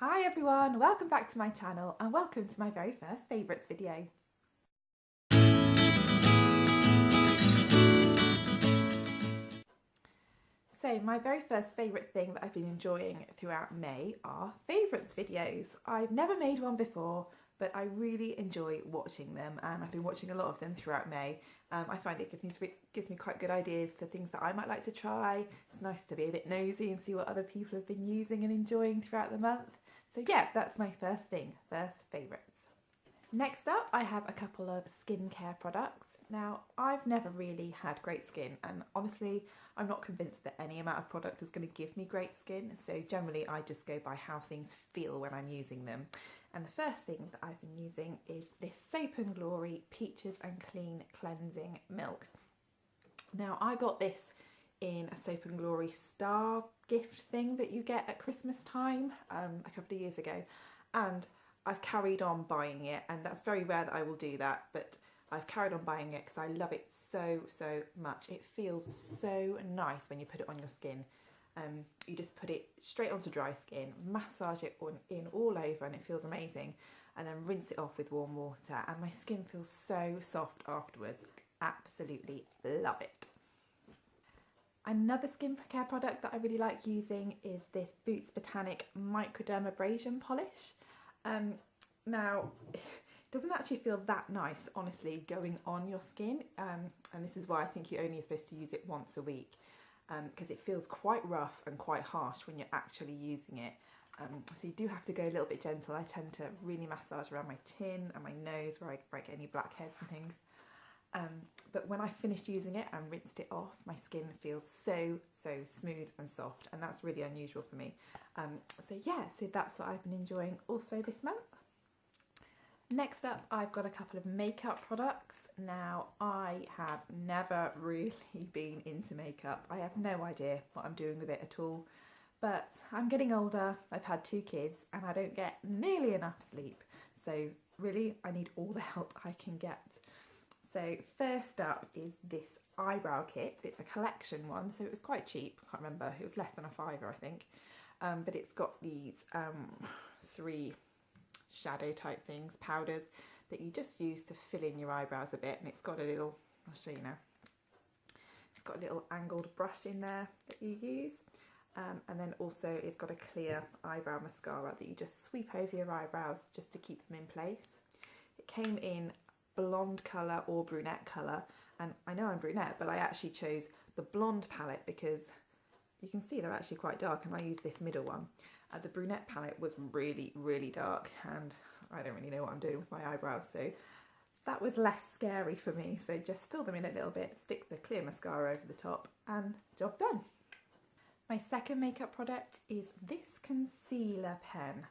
Hi everyone, welcome back to my channel and welcome to my very first favourites video. So my very first favourite thing that I've been enjoying throughout May are favourites videos. I've never made one before, but I really enjoy watching them and I've been watching a lot of them throughout May. I find it gives me quite good ideas for things that I might like to try. It's nice to be a bit nosy and see what other people have been using and enjoying throughout the month. So yeah, that's my first favourites. Next up, I have a couple of skincare products. Now, I've never really had great skin, and honestly, I'm not convinced that any amount of product is going to give me great skin, so generally I just go by how things feel when I'm using them. And the first thing that I've been using is this Soap & Glory Peaches and Clean Cleansing Milk. Now, I got this in a Soap & Glory star gift thing that you get at Christmas time a couple of years ago, and I've carried on buying it, and that's very rare that I will do that, but I've carried on buying it because I love it so much. It feels so nice when you put it on your skin. You just put it straight onto dry skin, massage it in all over, and it feels amazing, and then rinse it off with warm water, and my skin feels so soft afterwards. Absolutely love it. Another skincare product that I really like using is this Boots Botanic Microdermabrasion polish. Now, it doesn't actually feel that nice, honestly, going on your skin, and this is why I think you're only supposed to use it once a week, because it feels quite rough and quite harsh when you're actually using it. So you do have to go a little bit gentle. I tend to really massage around my chin and my nose where I get any blackheads and things. But when I finished using it and rinsed it off, my skin feels so smooth and soft, and that's really unusual for me. So that's what I've been enjoying also this month. Next up, I've got a couple of makeup products. Now, I have never really been into makeup. I have no idea what I'm doing with it at all, but I'm getting older, I've had 2 kids, and I don't get nearly enough sleep. So really, I need all the help I can get. So first up is this Eyebrow Kit. It's a collection one, so it was quite cheap. I can't remember, it was less than a £5, I think. But it's got these 3 shadow type things, powders, that you just use to fill in your eyebrows a bit, and it's got a little, I'll show you now, it's got a little angled brush in there that you use, and then also it's got a clear eyebrow mascara that you just sweep over your eyebrows just to keep them in place. It came in blonde colour or brunette colour, and I know I'm brunette, but I actually chose the blonde palette because you can see they're actually quite dark, and I use this middle one. The brunette palette was really dark, and I don't really know what I'm doing with my eyebrows, so that was less scary for me. So just fill them in a little bit, stick the clear mascara over the top, and job done. My second makeup product is this concealer pen.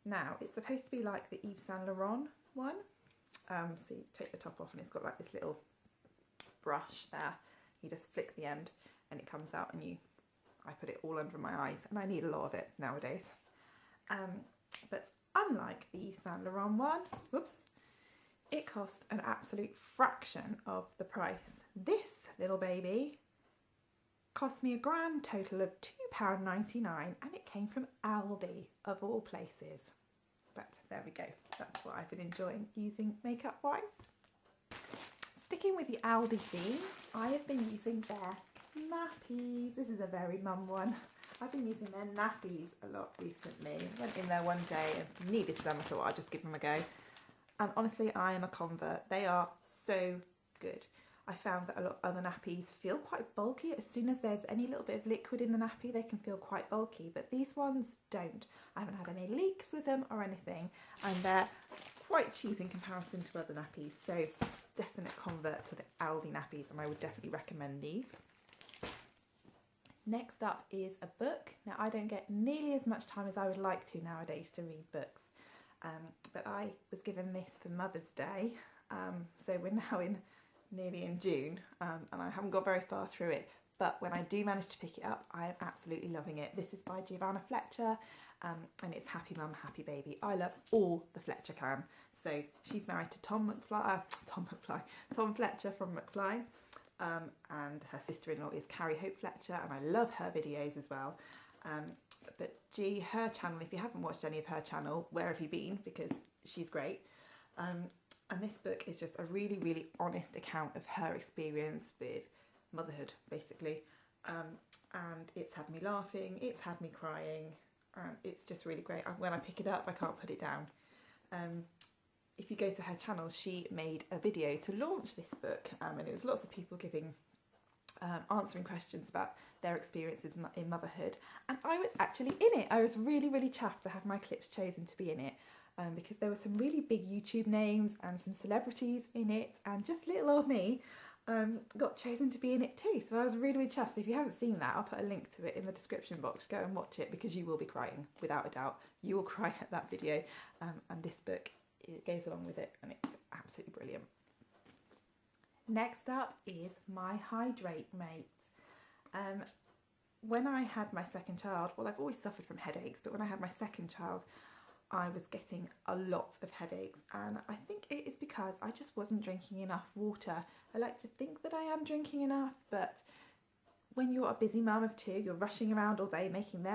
Now, it's supposed to be like the Yves Saint Laurent one. So you take the top off, and it's got like this little brush there. You just flick the end, and it comes out, and I put it all under my eyes, and I need a lot of it nowadays. But unlike the Yves Saint Laurent one, it cost an absolute fraction of the price. This little baby cost me a grand total of £2.99, and it came from Aldi, of all places. But there we go, that's what I've been enjoying using makeup wise. Sticking with the Aldi theme, I have been using their nappies. This is a very mum one. I've been using their nappies a lot recently. Went in there one day and needed them. I thought I'd just give them a go. And honestly, I am a convert. They are so good. I found that a lot of other nappies feel quite bulky. As soon as there's any little bit of liquid in the nappy, they can feel quite bulky, but these ones don't. I haven't had any leaks with them or anything, and they're quite cheap in comparison to other nappies. So definite convert to the Aldi nappies, and I would definitely recommend these. Next up is a book. Now, I don't get nearly as much time as I would like to nowadays to read books, but I was given this for Mother's Day, so we're now nearly in June, and I haven't got very far through it, but when I do manage to pick it up, I am absolutely loving it. This is by Giovanna Fletcher, and it's Happy Mum, Happy Baby. I love all the Fletcher clan. So she's married to Tom Fletcher from McFly, and her sister-in-law is Carrie Hope Fletcher, and I love her videos as well. But G, her channel, if you haven't watched any of her channel, where have you been? Because she's great. And this book is just a really, really honest account of her experience with motherhood, basically. And it's had me laughing, it's had me crying, and it's just really great. When I pick it up, I can't put it down. If you go to her channel, she made a video to launch this book, and it was lots of people giving answering questions about their experiences in motherhood, and I was actually in it. I was really, really chuffed to have my clips chosen to be in it, because there were some really big YouTube names and some celebrities in it, and just little old me got chosen to be in it too. So I was really, really chuffed. So if you haven't seen that, I'll put a link to it in the description box. Go and watch it, because you will be crying, without a doubt. You will cry at that video, and this book, it goes along with it, and it's absolutely brilliant. Next up is my Hydrate M8. When I had my second child, well, I've always suffered from headaches, but when I had my second child, I was getting a lot of headaches, and I think it is because I just wasn't drinking enough water. I like to think that I am drinking enough, but when you're a busy mum of two, you're rushing around all day making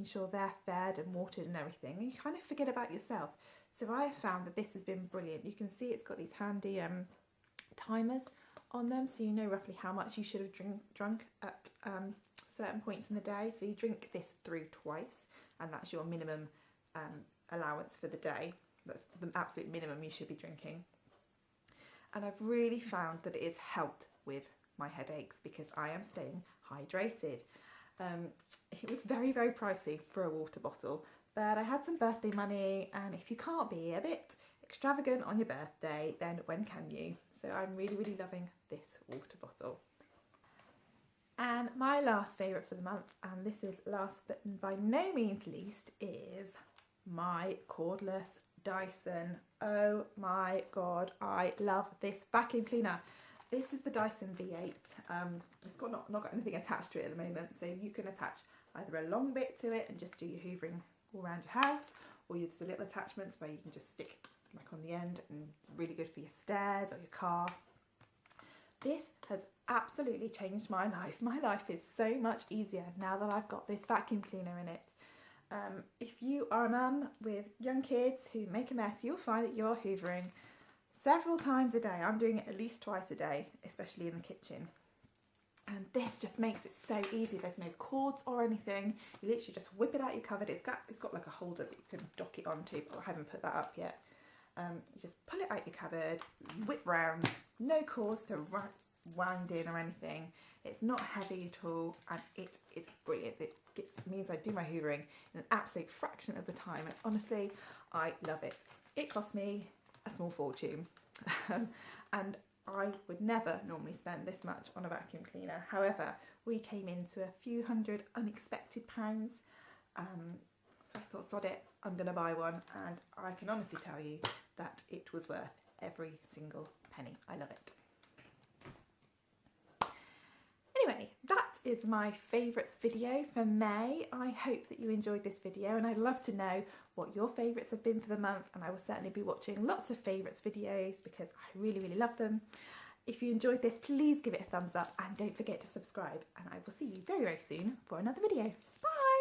sure they're fed and watered and everything, and you kind of forget about yourself. So I have found that this has been brilliant. You can see it's got these handy timers on them, so you know roughly how much you should have drunk at certain points in the day. So you drink this through twice, and that's your minimum allowance for the day. That's the absolute minimum you should be drinking. And I've really found that it has helped with my headaches, because I am staying hydrated. It was very, very pricey for a water bottle, but I had some birthday money, and if you can't be a bit extravagant on your birthday, then when can you? So I'm really, really loving this water bottle. And my last favourite for the month, and this is last but by no means least, is my cordless Dyson. Oh my god, I love this vacuum cleaner. This is the Dyson V8. It's not got anything attached to it at the moment, so you can attach either a long bit to it and just do your hoovering all around your house, or there's the little attachments where you can just stick like on the end, and really good for your stairs or your car. This has absolutely changed my life. My life is so much easier now that I've got this vacuum cleaner in it. If you are a mum with young kids who make a mess, you'll find that you're hoovering several times a day. I'm doing it at least twice a day, especially in the kitchen. And this just makes it so easy. There's no cords or anything. You literally just whip it out your cupboard. It's got like a holder that you can dock it onto, but I haven't put that up yet. You just pull it out your cupboard, whip round, no cords to wound in or anything. It's not heavy at all, and it is brilliant. It means I do my hoovering in an absolute fraction of the time, and honestly, I love it. It cost me a small fortune, and I would never normally spend this much on a vacuum cleaner. However, we came into a few hundred unexpected pounds, so I thought, sod it, I'm going to buy one, and I can honestly tell you that it was worth every single penny. I love it. Anyway, that is my favourites video for May. I hope that you enjoyed this video, and I'd love to know what your favourites have been for the month, and I will certainly be watching lots of favourites videos because I really, really love them. If you enjoyed this, please give it a thumbs up, and don't forget to subscribe, and I will see you very, very soon for another video. Bye!